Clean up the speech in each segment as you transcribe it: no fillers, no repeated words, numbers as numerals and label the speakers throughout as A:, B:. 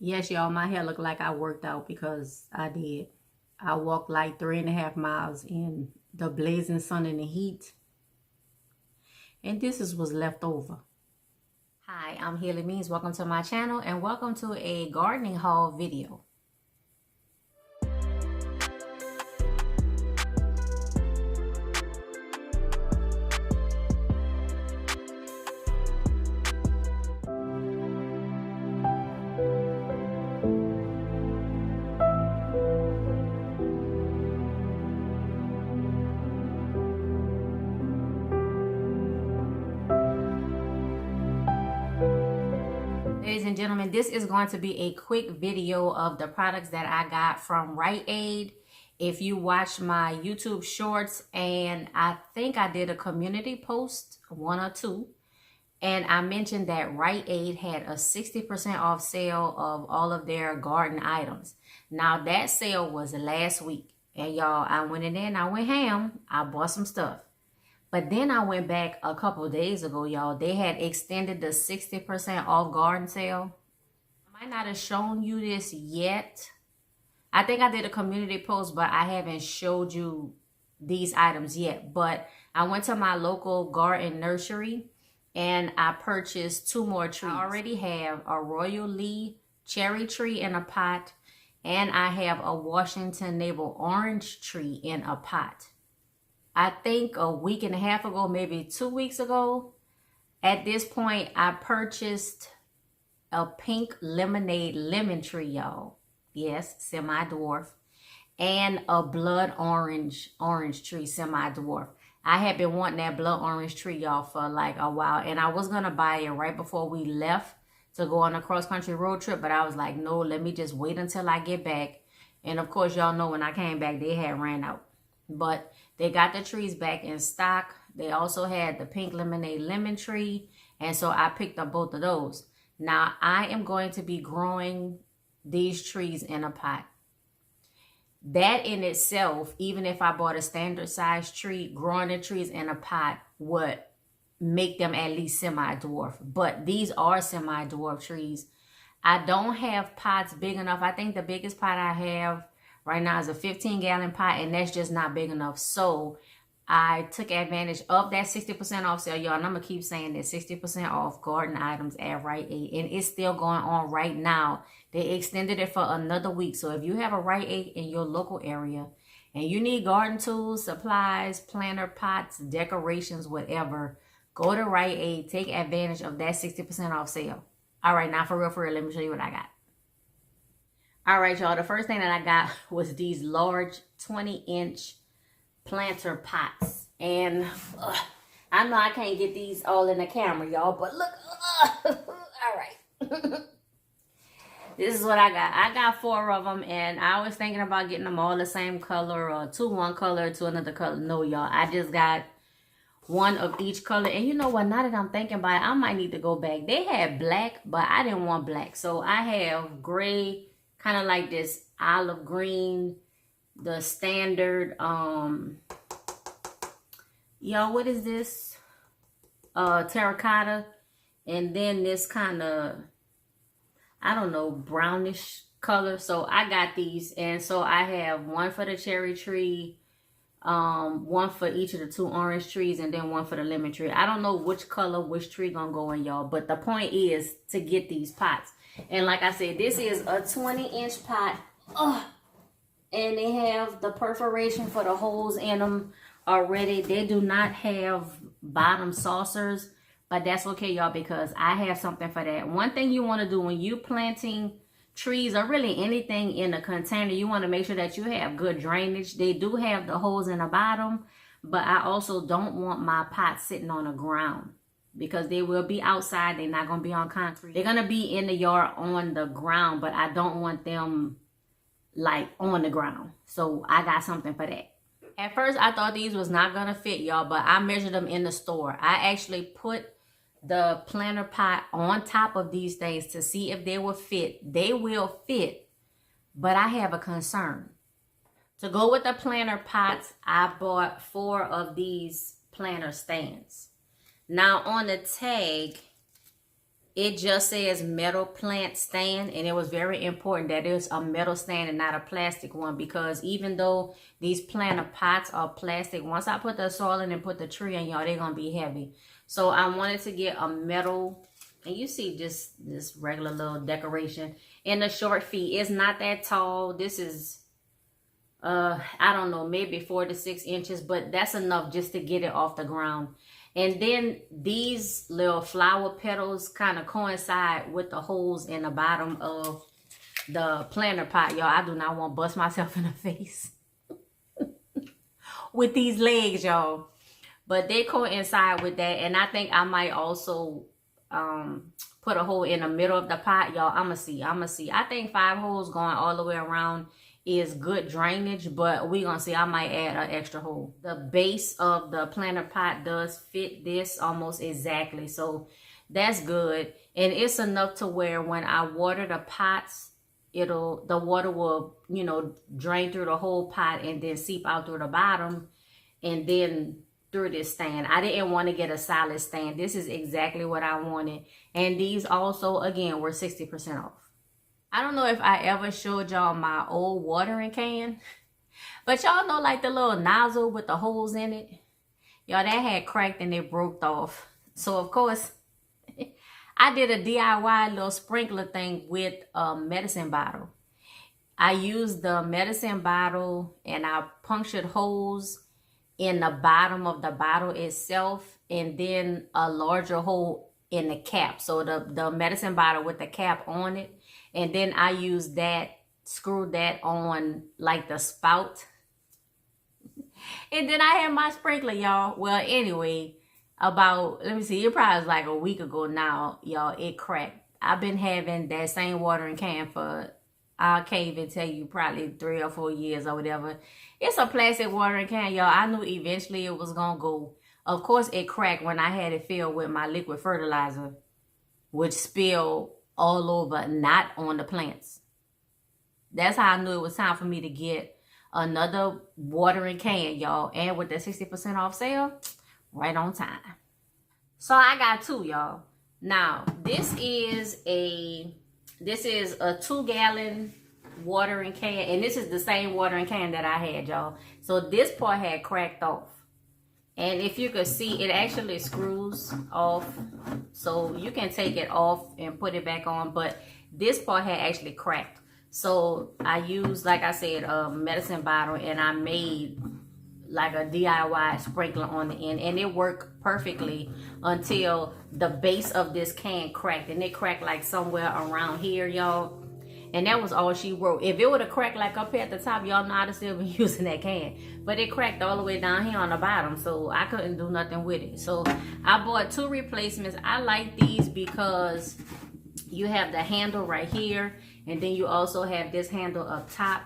A: Yes, y'all, my hair looked like I worked out because I did. I walked like 3.5 miles in the blazing sun and the heat. And this is what's left over. Hi, I'm Healy Means. Welcome to my channel and welcome to a gardening haul video. Ladies and gentlemen, this is going to be a quick video of the products that I got from Rite. If you watch my YouTube shorts, and I think I did a community post, 1 or 2, and I mentioned that Rite had a 60% off sale of all of their garden items. Now that sale was last week, and y'all, I went in there and I went ham. I bought some stuff. But then I went back a couple of days ago, y'all. They had extended the 60% off garden sale. I might not have shown you this yet. I think I did a community post, but I haven't showed you these items yet. But I went to my local garden nursery and I purchased 2 more trees. I already have a Royal Lee cherry tree in a pot, and I have a Washington navel orange tree in a pot. I think a week and a half ago, maybe 2 weeks ago, at this point, I purchased a pink lemonade lemon tree, y'all. Yes, semi-dwarf. And a blood orange tree, semi-dwarf. I had been wanting that blood orange tree, y'all, for like a while. And I was going to buy it right before we left to go on a cross-country road trip. But I was like, no, let me just wait until I get back. And of course, y'all know when I came back, they had ran out. But they got the trees back in stock. They also had the pink lemonade lemon tree. And so I picked up both of those. Now, I am going to be growing these trees in a pot. That in itself, even if I bought a standard size tree, growing the trees in a pot would make them at least semi-dwarf. But these are semi-dwarf trees. I don't have pots big enough. I think the biggest pot I have right now is a 15-gallon pot, and that's just not big enough. So I took advantage of that 60% off sale, y'all. And I'm going to keep saying that 60% off garden items at Rite Aid. And it's still going on right now. They extended it for another week. So if you have a Rite Aid in your local area and you need garden tools, supplies, planter, pots, decorations, whatever, go to Rite Aid. Take advantage of that 60% off sale. All right, now for real, let me show you what I got. All right, y'all, the first thing that I got was these large 20-inch planter pots. And I know I can't get these all in the camera, y'all, but look. All right. This is what I got. I got 4 of them, and I was thinking about getting them all the same color, or 2 one color, 2 another color. No, y'all, I just got 1 of each color. And you know what, now that I'm thinking about it, I might need to go back. They had black, but I didn't want black. So I have gray, kind of like this olive green, the standard, y'all, what is this? Terracotta. And then this kind of, I don't know, brownish color. So I got these. And so I have 1 for the cherry tree, 1 for each of the 2 orange trees, and then 1 for the lemon tree. I don't know which color, which tree gonna go in, y'all. But the point is to get these pots. And like I said, this is a 20-inch pot. And they have the perforation for the holes in them already. They do not have bottom saucers, but that's okay, y'all, because I have something for that. One thing you want to do when you planting trees, or really anything in a container, you want to make sure that you have good drainage. They do have the holes in the bottom, but I also don't want my pots sitting on the ground, because they will be outside. They're not going to be on concrete. They're going to be in the yard on the ground, but I don't want them like on the ground. So I got something for that. At first, I thought these was not going to fit, y'all, but I measured them in the store. I actually put the planter pot on top of these things to see if they will fit. They will fit, but I have a concern. To go with the planter pots, I bought 4 of these planter stands. Now on the tag, it just says metal plant stand, and it was very important that it's a metal stand and not a plastic one, because even though these planter pots are plastic, once I put the soil in and put the tree in, y'all, they're gonna be heavy. So I wanted to get a metal, and you see just this regular little decoration in the short feet. It's not that tall. This is I don't know, maybe 4 to 6 inches, but that's enough just to get it off the ground. And then these little flower petals kind of coincide with the holes in the bottom of the planter pot. Y'all, I do not want to bust myself in the face with these legs, y'all. But they coincide with that. And I think I might also put a hole in the middle of the pot. Y'all, I'ma see. I think 5 holes going all the way around is good drainage, but we gonna see. I might add an extra hole. The base of the planter pot does fit this almost exactly, so that's good. And it's enough to where when I water the pots, the water will, you know, drain through the whole pot and then seep out through the bottom and then through this stand. I didn't want to get a solid stand. This is exactly what I wanted. And these also, again, were 60% off. I don't know if I ever showed y'all my old watering can, but y'all know, like the little nozzle with the holes in it, y'all, that had cracked and it broke off. So of course I did a DIY little sprinkler thing with a medicine bottle. I used the medicine bottle and I punctured holes in the bottom of the bottle itself, and then a larger hole in the cap. So the medicine bottle with the cap on it. And then I used that, screwed that on like the spout. And then I had my sprinkler, y'all. Well, anyway, let me see, it probably was like a week ago now, y'all, it cracked. I've been having that same watering can for, I can't even tell you, probably 3 or 4 years or whatever. It's a plastic watering can, y'all. I knew eventually it was going to go. Of course, it cracked when I had it filled with my liquid fertilizer, which spilled all over, not on the plants. That's how I knew it was time for me to get another watering can, y'all. And with the 60% off sale, right on time. So I got 2, y'all. Now, this is a 2-gallon watering can, and this is the same watering can that I had, y'all. So this part had cracked off. And if you could see, it actually screws off. So you can take it off and put it back on. But this part had actually cracked. So I used, like I said, a medicine bottle. And I made like a DIY sprinkler on the end. And it worked perfectly until the base of this can cracked. And it cracked like somewhere around here, y'all. And that was all she wrote. If it would have cracked like up here at the top, y'all know I'd have still been using that can. But it cracked all the way down here on the bottom, so I couldn't do nothing with it. So I bought 2 replacements. I like these because you have the handle right here, and then you also have this handle up top.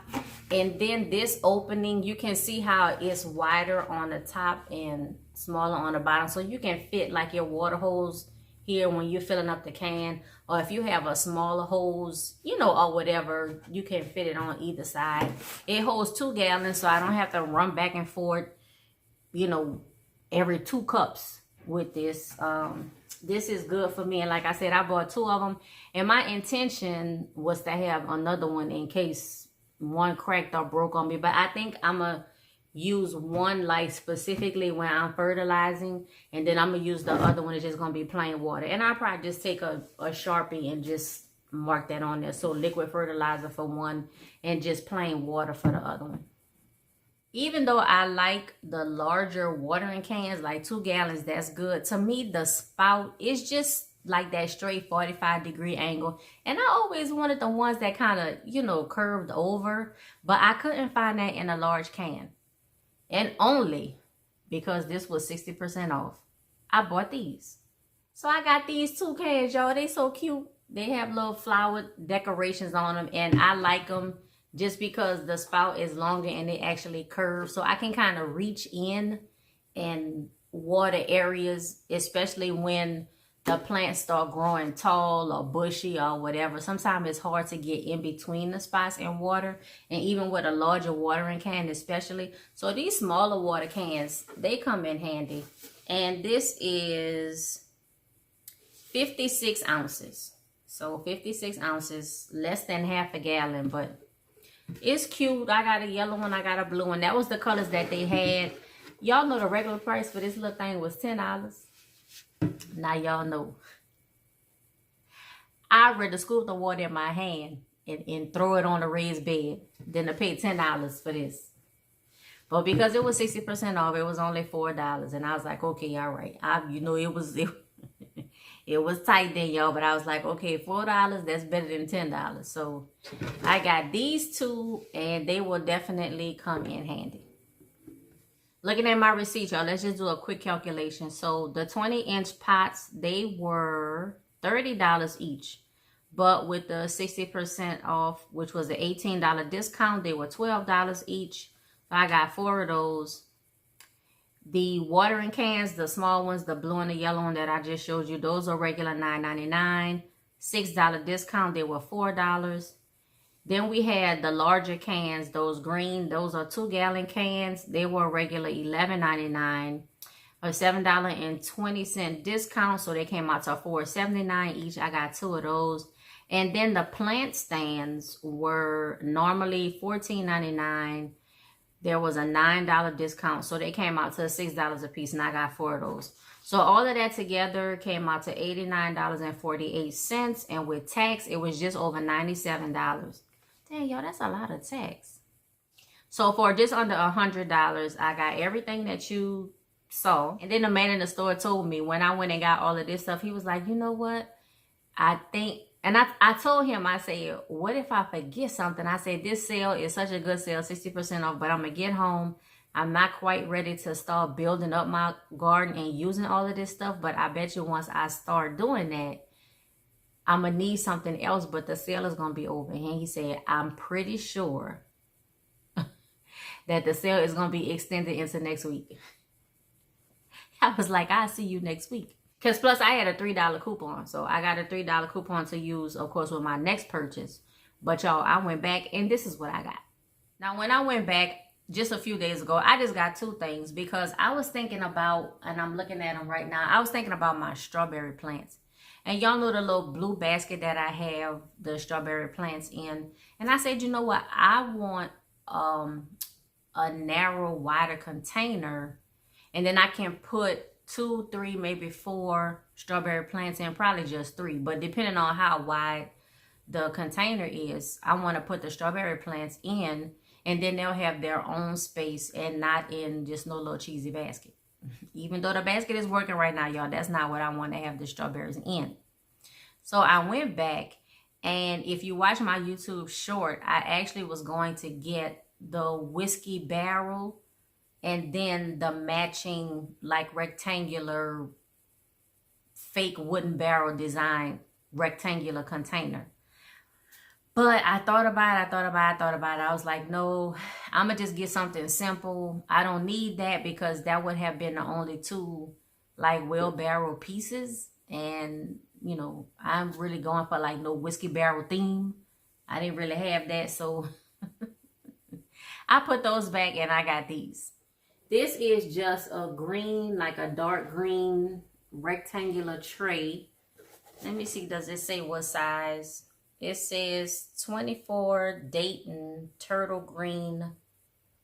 A: And then this opening, you can see how it's wider on the top and smaller on the bottom. So you can fit like your water hose here when you're filling up the can, or if you have a smaller hose, you know, or whatever, you can fit it on either side. It holds 2 gallons, so I don't have to run back and forth, you know, every 2 cups with this. This is good for me. And like I said, I bought 2 of them, and my intention was to have another one in case one cracked or broke on me. But I think I'm gonna use one like specifically when I'm fertilizing, and then I'm gonna use the other one. It's just gonna be plain water, and I'll probably just take a Sharpie and just mark that on there. So liquid fertilizer for one and just plain water for the other one. Even though I like the larger watering cans, like 2 gallons, that's good. To me, the spout is just like that straight 45-degree angle. And I always wanted the ones that kind of, you know, curved over, but I couldn't find that in a large can. And only because this was 60% off, I bought these. So I got these 2 cans, y'all. They so cute. They have little flower decorations on them, and I like them just because the spout is longer and they actually curve. So I can kind of reach in and water areas, especially when the plants start growing tall or bushy or whatever. Sometimes it's hard to get in between the spots and water, and even with a larger watering can especially. So these smaller water cans, they come in handy. And this is 56 ounces. So 56 ounces, less than half a gallon, but it's cute. I got a yellow one, I got a blue one. That was the colors that they had. Y'all know the regular price for this little thing was $10. Now y'all know. I'd rather scoop the water in my hand and throw it on the raised bed than to pay $10 for this. But because it was 60% off, it was only $4. And I was like, okay, all right. It was tight then, y'all. But I was like, okay, $4, that's better than $10. So I got these two, and they will definitely come in handy. Looking at my receipt, y'all, let's just do a quick calculation. So the 20-inch pots, they were $30 each. But with the 60% off, which was the $18 discount, they were $12 each. So I got 4 of those. The watering cans, the small ones, the blue and the yellow one that I just showed you, those are regular $9.99. $6 discount, they were $4. Then we had the larger cans, those green, those are 2-gallon cans. They were regular $11.99. A $7.20 discount, so they came out to $4.79 each. I got 2 of those. And then the plant stands were normally $14.99. There was a $9 discount, so they came out to $6 a piece, and I got 4 of those. So all of that together came out to $89.48, and with tax, it was just over $97. Dang, y'all, that's a lot of tax. So for just under $100, I got everything that you saw. And then the man in the store told me when I went and got all of this stuff, he was like, you know what? I think, and I told him, I said, what if I forget something? I said, this sale is such a good sale, 60% off, but I'm going to get home. I'm not quite ready to start building up my garden and using all of this stuff. But I bet you once I start doing that, I'm going to need something else, but the sale is going to be over. And he said, I'm pretty sure that the sale is going to be extended into next week. I was like, I'll see you next week. Because plus I had a $3 coupon. So I got a $3 coupon to use, of course, with my next purchase. But y'all, I went back and this is what I got. Now, when I went back just a few days ago, I just got 2 things. Because I was thinking about, and I'm looking at them right now, I was thinking about my strawberry plants. And y'all know the little blue basket that I have the strawberry plants in. And I said, you know what? I want a narrow, wider container. And then I can put 2, 3, maybe 4 strawberry plants in, probably just 3. But depending on how wide the container is, I want to put the strawberry plants in, and then they'll have their own space and not in just no little cheesy basket. Even though the basket is working right now, y'all, that's not what I want to have the strawberries in. So I went back, and if you watch my YouTube short, I actually was going to get the whiskey barrel and then the matching like rectangular fake wooden barrel design rectangular container. But I thought about it. I was like, no, I'm going to just get something simple. I don't need that because that would have been the only 2 like wheelbarrow pieces. And, you know, I'm really going for like no whiskey barrel theme. I didn't really have that. So I put those back and I got these. This is just a green, like a dark green rectangular tray. Let me see, does it say what size? It says 24 Dayton turtle green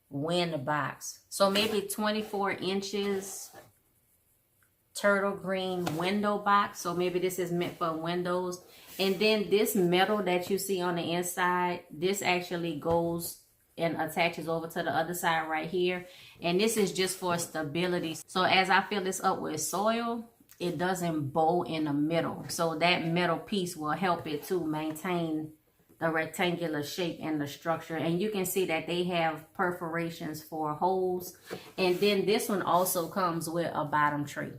A: wind box. So maybe 24 inches turtle green window box. So maybe this is meant for windows. And then this metal that you see on the inside, this actually goes and attaches over to the other side right here. And this is just for stability. So as I fill this up with soil, it doesn't bow in the middle. So that metal piece will help it to maintain the rectangular shape and the structure. And you can see that they have perforations for holes. And then this one also comes with a bottom tray.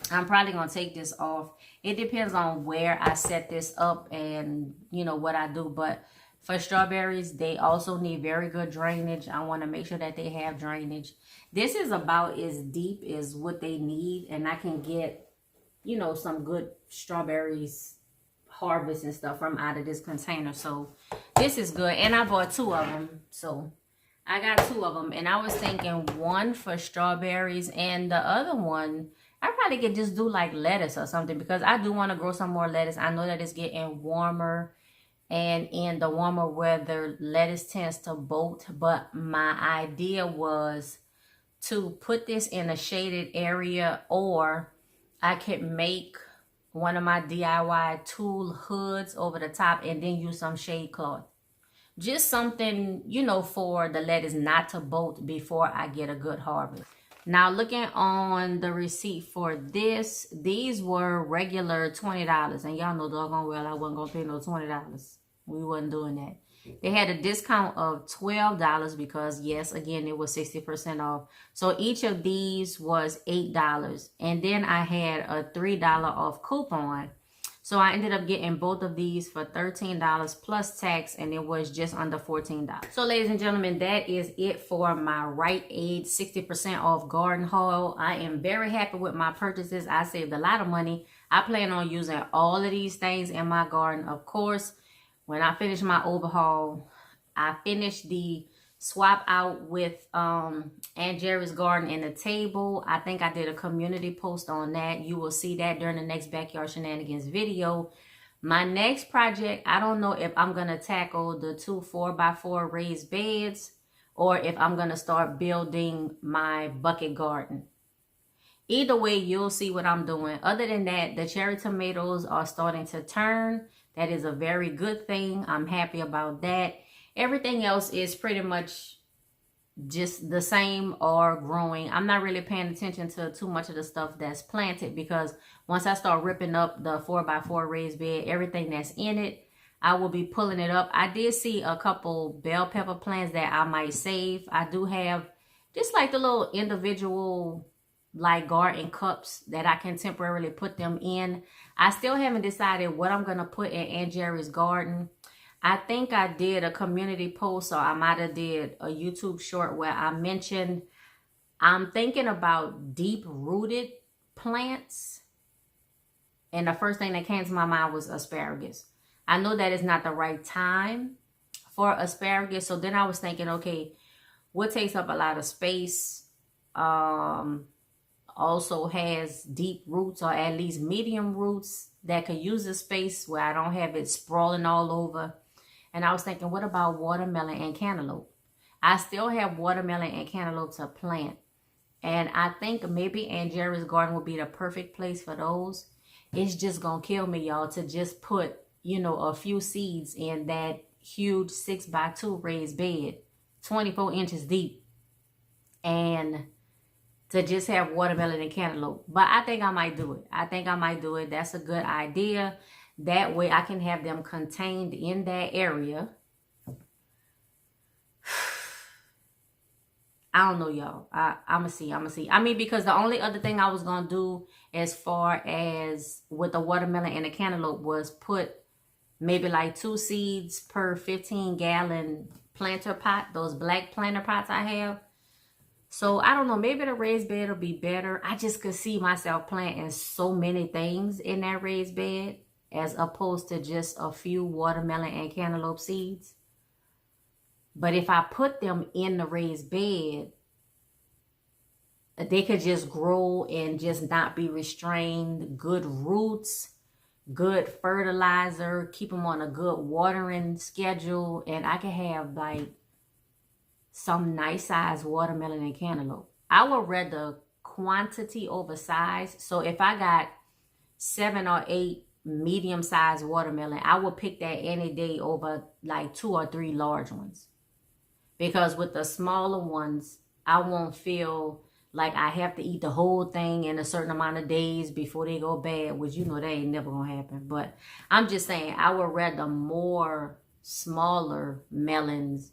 A: I'm probably going to take this off. It depends on where I set this up and, you know, what I do. But for strawberries, they also need very good drainage. I want to make sure that they have drainage. This is about as deep as what they need. And I can get, you know, some good strawberries harvest and stuff from out of this container. So this is good. And I bought 2 of them. So I got 2 of them. And I was thinking one for strawberries and the other one, I probably could just do like lettuce or something, because I do want to grow some more lettuce. I know that it's getting warmer, and in the warmer weather, lettuce tends to bolt. But my idea was to put this in a shaded area, or I could make one of my DIY tool hoods over the top and then use some shade cloth. Just something, you know, for the lettuce not to bolt before I get a good harvest. Now, looking on the receipt for this, these were regular $20. And y'all know doggone well I wasn't going to pay no $20. We wasn't doing that. They had a discount of $12 because, yes, again, it was 60% off. So each of these was $8. And then I had a $3 off coupon. So I ended up getting both of these for $13 plus tax, and it was just under $14. So ladies and gentlemen, that is it for my Rite Aid 60% off garden haul. I am very happy with my purchases. I saved a lot of money. I plan on using all of these things in my garden. Of course, when I finish my overhaul, I finished the swap out with Aunt Gerry's garden and the table. I think I did a community post on that. You will see that during the next Backyard Shenanigans video. My next project, I don't know if I'm going to tackle the 2 4x4 raised beds, or if I'm going to start building my bucket garden. Either way, you'll see what I'm doing. Other than that, the cherry tomatoes are starting to turn. That is a very good thing. I'm happy about that. Everything else is pretty much just the same or growing. I'm not really paying attention to too much of the stuff that's planted, because once I start ripping up the 4x4 raised bed, everything that's in it, I will be pulling it up. I did see a couple bell pepper plants that I might save. I do have just like the little individual like garden cups that I can temporarily put them in. I still haven't decided what I'm going to put in Aunt Gerry's garden. I think I did a community post, or I might have did a YouTube short where I mentioned I'm thinking about deep-rooted plants. And the first thing that came to my mind was asparagus. I know that is not the right time for asparagus. So then I was thinking, okay, what takes up a lot of space, also has deep roots, or at least medium roots that could use the space where I don't have it sprawling all over. And I was thinking, what about watermelon and cantaloupe? I still have watermelon and cantaloupe to plant. And I think maybe Aunt Gerry's garden would be the perfect place for those. It's just going to kill me, y'all, to just put, you know, a few seeds in that huge 6x2 raised bed, 24 inches deep, and to just have watermelon and cantaloupe. But I think I might do it. I think I might do it. That's a good idea. That way I can have them contained in that area. I don't know, y'all. I'm going to see. I mean, because the only other thing I was going to do as far as with the watermelon and the cantaloupe was put maybe like 2 seeds per 15-gallon planter pot. Those black planter pots I have. So, I don't know. Maybe the raised bed will be better. I just could see myself planting so many things in that raised bed, as opposed to just a few watermelon and cantaloupe seeds. But if I put them in the raised bed, they could just grow and just not be restrained. Good roots, good fertilizer, keep them on a good watering schedule. And I could have like some nice size watermelon and cantaloupe. I would rather quantity over size. So if I got 7 or 8 medium-sized watermelon, I would pick that any day over like 2 or 3 large ones. Because with the smaller ones, I won't feel like I have to eat the whole thing in a certain amount of days before they go bad, which you know that ain't never gonna happen. But I'm just saying, I would rather more smaller melons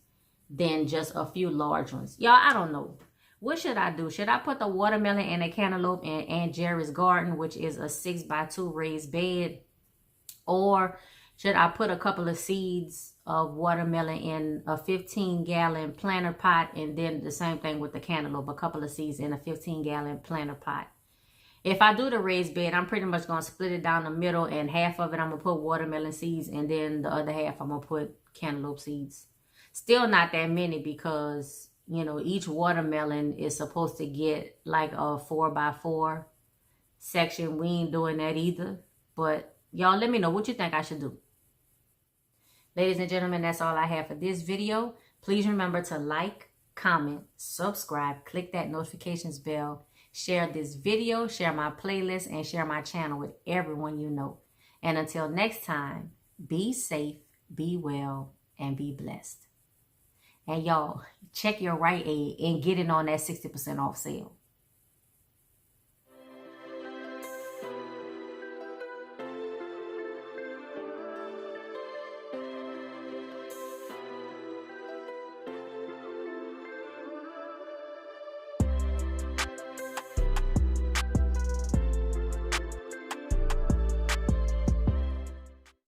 A: than just a few large ones. Y'all, I don't know. What should I do? Should I put the watermelon and the cantaloupe in Aunt Gerry's garden, which is a 6x2 raised bed? Or should I put a couple of seeds of watermelon in a 15-gallon planter pot, and then the same thing with the cantaloupe, a couple of seeds in a 15-gallon planter pot? If I do the raised bed, I'm pretty much going to split it down the middle, and half of it I'm going to put watermelon seeds, and then the other half I'm going to put cantaloupe seeds. Still not that many, because, you know, each watermelon is supposed to get like a 4x4 section, we ain't doing that either. But y'all let me know what you think I should do. Ladies and gentlemen, that's all I have for this video. Please remember to like, comment, subscribe, click that notifications bell, share this video, share my playlist, and share my channel with everyone you know. And until next time, be safe, be well, and be blessed. And y'all, check your Rite Aid and get it on that 60% off sale.